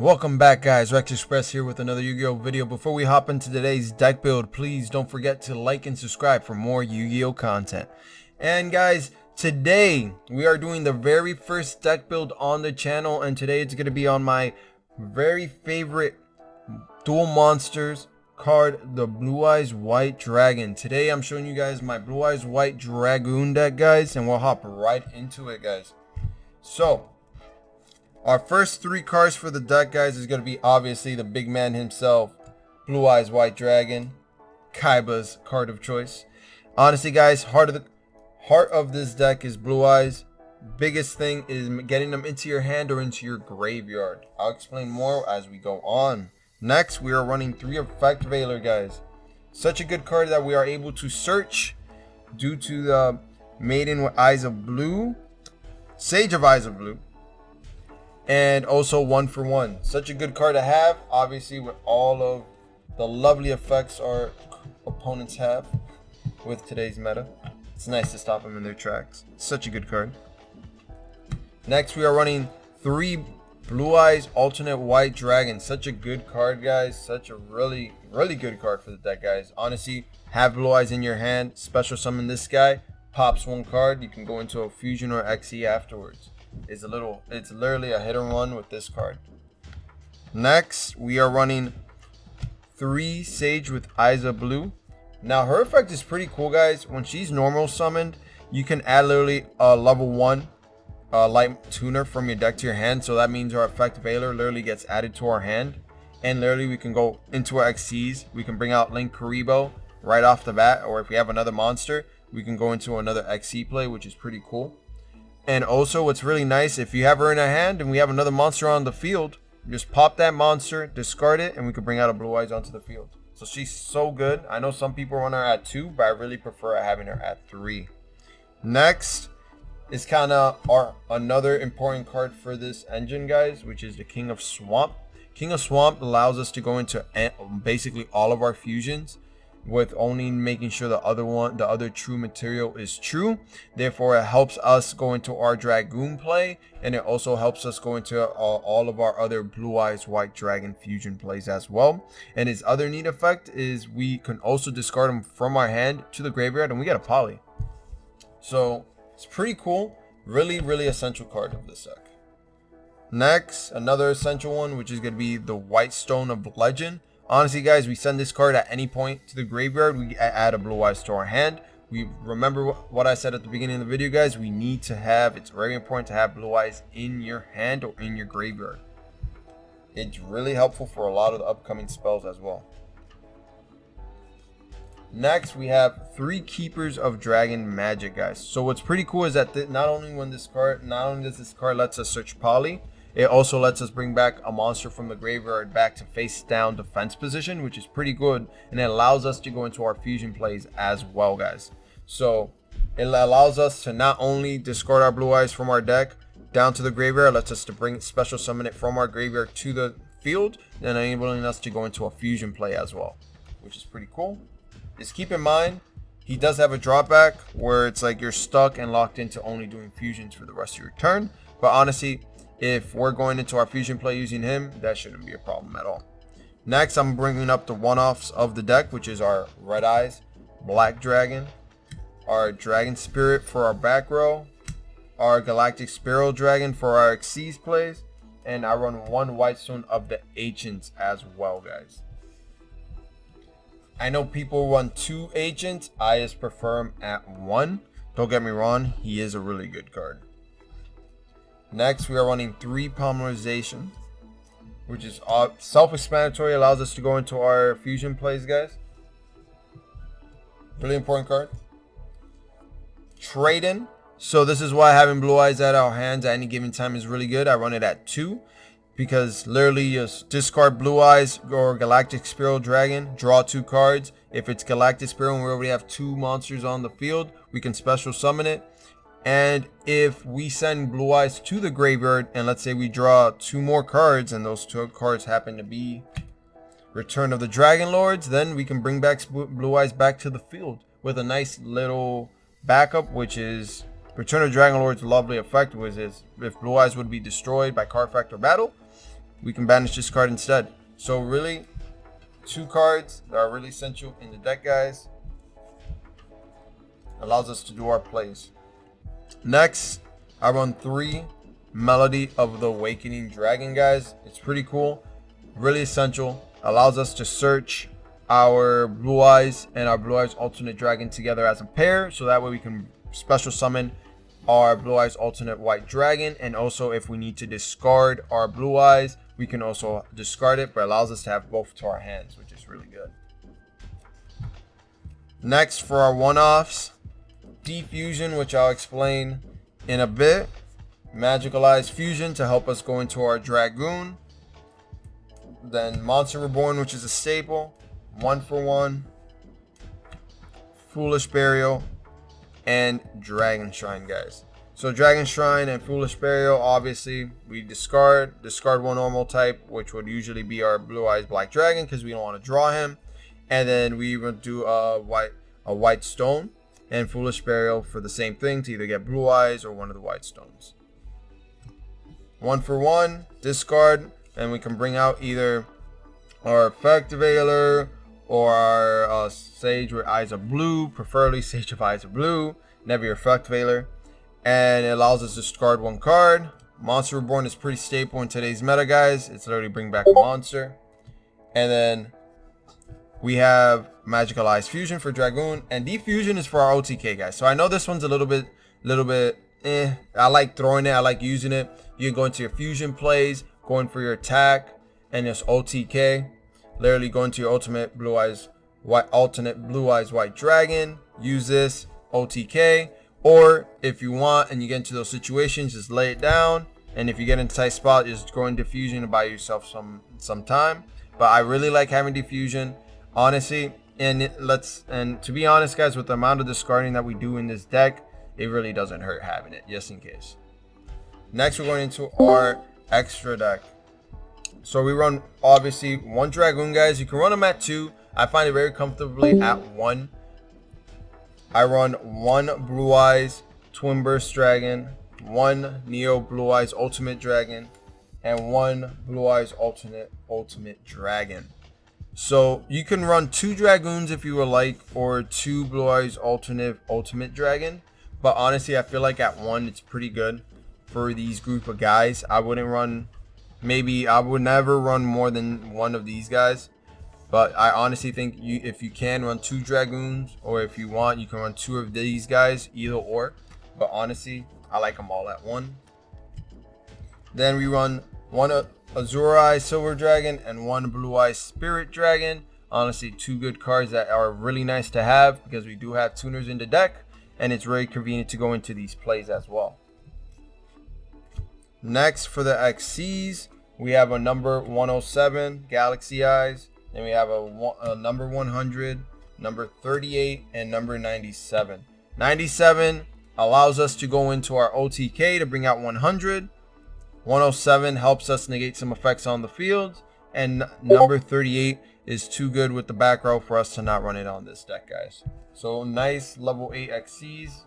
Welcome back, guys. Rex Express here with another Yu-Gi-Oh video. Before we hop into today's deck build, please don't forget to like and subscribe for more Yu-Gi-Oh content. And guys, today we are doing the very first deck build on the channel, and today it's going to be on my very favorite dual monsters card, the Blue Eyes White Dragon. Today I'm showing you guys my Blue Eyes White Dragoon deck, guys, and we'll hop right into it, guys. So our first three cards for the deck, guys, is going to be obviously the big man himself, Blue Eyes White Dragon, Kaiba's card of choice. Honestly, guys, heart of this deck is Blue Eyes. Biggest thing is getting them into your hand or into your graveyard. I'll explain more as we go on. Next, we are running 3 Effect Veiler, guys. Such a good card that we are able to search due to the Maiden with Eyes of Blue, Sage of Eyes of Blue, and also 1-for-1. Such a good card to have, obviously, with all of the lovely effects our opponents have with today's meta. It's nice to stop them in their tracks. Such a good card. Next, we are running 3 Blue Eyes Alternate White Dragon. Such a good card, guys. Such a really good card for the deck, guys. Honestly, have Blue Eyes in your hand, special summon this guy, pops 1 card, you can go into a fusion or XE afterwards. It's literally a hit and run with this card. Next, we are running 3 Sage with Eyes of Blue. Now her effect is pretty cool, guys. When she's normal summoned, you can add literally a level 1 light tuner from your deck to your hand. So that means our Effect Veiler literally gets added to our hand, and literally we can go into our XCs. We can bring out Link Karibo right off the bat, or if we have another monster, we can go into another XC play, which is pretty cool. And also, what's really nice, if you have her in a hand and we have another monster on the field, just pop that monster, discard it, and we can bring out a Blue Eyes onto the field. So she's so good. I know some people run her at 2, but I really prefer having her at 3. Next is kind of another important card for this engine, guys, which is the King of Swamp. King of Swamp allows us to go into basically all of our fusions, with only making sure the other true material is true. Therefore, it helps us go into our Dragoon play, and it also helps us go into all of our other Blue Eyes White Dragon fusion plays as well. And his other neat effect is we can also discard him from our hand to the graveyard, and we get a poly. So it's pretty cool. Really essential card of this deck. Next, another essential one, which is going to be the White Stone of Legend. Honestly, guys, we send this card at any point to the graveyard, we add a Blue Eyes to our hand. We remember what I said at the beginning of the video, guys. We need to have, it's very important to have Blue Eyes in your hand or in your graveyard. It's really helpful for a lot of the upcoming spells as well. Next, we have 3 Keepers of Dragon Magic, guys. So what's pretty cool is that not only does this card lets us search poly, it also lets us bring back a monster from the graveyard back to face down defense position, which is pretty good, and it allows us to go into our fusion plays as well, guys. So it allows us to not only discard our Blue Eyes from our deck down to the graveyard, lets us to bring special summon it from our graveyard to the field, and enabling us to go into a fusion play as well, which is pretty cool. Just keep in mind, he does have a drawback where it's like you're stuck and locked into only doing fusions for the rest of your turn, but honestly, if we're going into our fusion play using him, that shouldn't be a problem at all. Next, I'm bringing up the one-offs of the deck, which is our Red Eyes Black Dragon, our Dragon Spirit for our back row, our Galactic Spiral Dragon for our Xyz plays, and I run 1 White Stone of the Ancients as well, guys. I know people run 2 Ancients. I just prefer him at 1. Don't get me wrong, he is a really good card. Next, we are running 3 Polymerization, which is self-explanatory, allows us to go into our fusion plays, guys. Really important card. Trade-in. So this is why having Blue Eyes at our hands at any given time is really good. I run it at 2 because literally you just discard Blue Eyes or Galactic Spiral Dragon, draw 2 cards. If it's Galactic Spiral and we already have 2 monsters on the field, we can special summon it. And if we send Blue Eyes to the graveyard, and let's say we draw 2 more cards, and those 2 cards happen to be Return of the Dragon Lords, then we can bring back Blue Eyes back to the field with a nice little backup, which is Return of Dragon Lord's lovely effect, which is if Blue Eyes would be destroyed by card effect or battle, we can banish this card instead. So really, 2 cards that are really essential in the deck, guys. Allows us to do our plays. Next, I run 3 Melody of the Awakening Dragon, guys. It's pretty cool, really essential. Allows us to search our Blue Eyes and our Blue Eyes alternate dragon together as a pair, so that way we can special summon our Blue Eyes alternate white dragon. And also, if we need to discard our Blue Eyes, we can also discard it, but allows us to have both to our hands, which is really good. Next, for our one-offs, Defusion, which I'll explain in a bit. Magicalized Fusion to help us go into our Dragoon. Then Monster Reborn, which is a staple. 1-for-1. Foolish Burial. And Dragon Shrine, guys. So Dragon Shrine and Foolish Burial, obviously, we discard one normal type, which would usually be our Blue Eyes Black Dragon, because we don't want to draw him. And then we would do a white stone. And Foolish Burial for the same thing, to either get Blue Eyes or one of the white stones. 1-for-1, discard, and we can bring out either our Effect Veiler or our Sage with Eyes of Blue, preferably Sage of Eyes of Blue, never your Effect Veiler. And it allows us to discard 1 card. Monster Reborn is pretty staple in today's meta, guys. It's literally bring back a monster. And then we have Magicalized Fusion for Dragoon, and Defusion is for our OTK, guys. So I know this one's a little bit I like throwing it, I like using it. You can go into your fusion plays, going for your attack, and just OTK. Literally go into your ultimate Blue Eyes White alternate Blue Eyes White Dragon. Use this OTK, or if you want and you get into those situations, just lay it down. And if you get in a tight spot, just go into Defusion and buy yourself some time. But I really like having Defusion, honestly. And to be honest, guys, with the amount of discarding that we do in this deck, it really doesn't hurt having it, just in case. Next, we're going into our extra deck. So we run, obviously, 1 Dragoon, guys. You can run them at 2. I find it very comfortably at 1. I run 1 Blue Eyes Twin Burst Dragon, 1 Neo Blue Eyes Ultimate Dragon, and 1 Blue Eyes Ultimate Dragon. So you can run 2 Dragoons if you would like, or 2 Blue Eyes Ultimate Dragon. But honestly, I feel like at 1 it's pretty good for these group of guys. I would never run more than 1 of these guys. But I honestly think if you can run 2 Dragoons, or if you want, you can run 2 of these guys, either or. But honestly, I like them all at 1. Then we run 1 Azure Eye Silver Dragon and 1 Blue Eye Spirit Dragon. Honestly, 2 good cards that are really nice to have, because we do have tuners in the deck, and it's very convenient to go into these plays as well. Next, for the XCs, we have a number 107 Galaxy Eyes, and we have a number 100, number 38, and number 97. 97 allows us to go into our OTK to bring out 100. 107 helps us negate some effects on the field, and number 38 is too good with the back row for us to not run it on this deck, guys. So nice level 8 XCs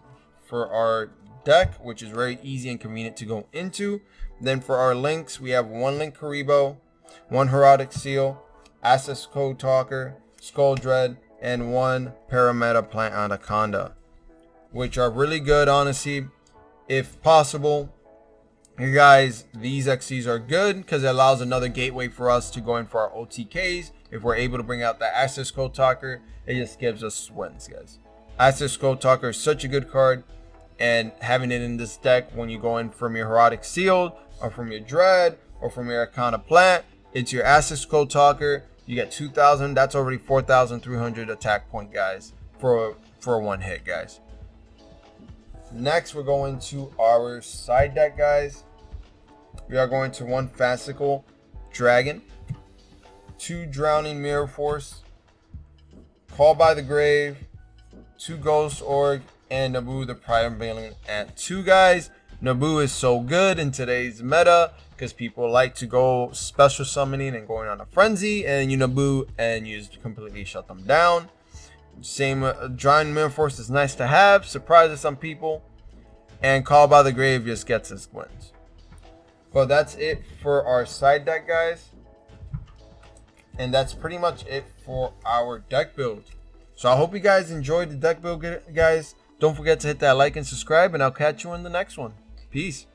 for our deck, which is very easy and convenient to go into. Then for our links, we have 1 Link Karibo, 1 Herodic Seal, Access Code Talker, Skull Dread, and 1 Parameta Plant Anaconda, which are really good, honestly. If possible, you guys, these XCs are good because it allows another gateway for us to go in for our OTKs. If we're able to bring out the Access Code Talker, it just gives us wins, guys. Access Code Talker is such a good card, and having it in this deck when you go in from your Herodic Sealed, or from your Dread, or from your Arcana Plant, it's your Access Code Talker. You get 2,000. That's already 4,300 attack point, guys, for a 1 hit, guys. Next, we're going to our side deck, guys. We are going to 1 Fastical Dragon, 2 Drowning Mirror Force, Call by the Grave, 2 Ghost Org, and Naboo the Prime Valiant at 2, guys. Naboo is so good in today's meta because people like to go special summoning and going on a frenzy, and you Naboo and you just completely shut them down. Same Drowning Mirror Force is nice to have, surprises some people, and Call by the Grave just gets us wins. But that's it for our side deck, guys. And that's pretty much it for our deck build. So I hope you guys enjoyed the deck build, guys. Don't forget to hit that like and subscribe, and I'll catch you in the next one. Peace.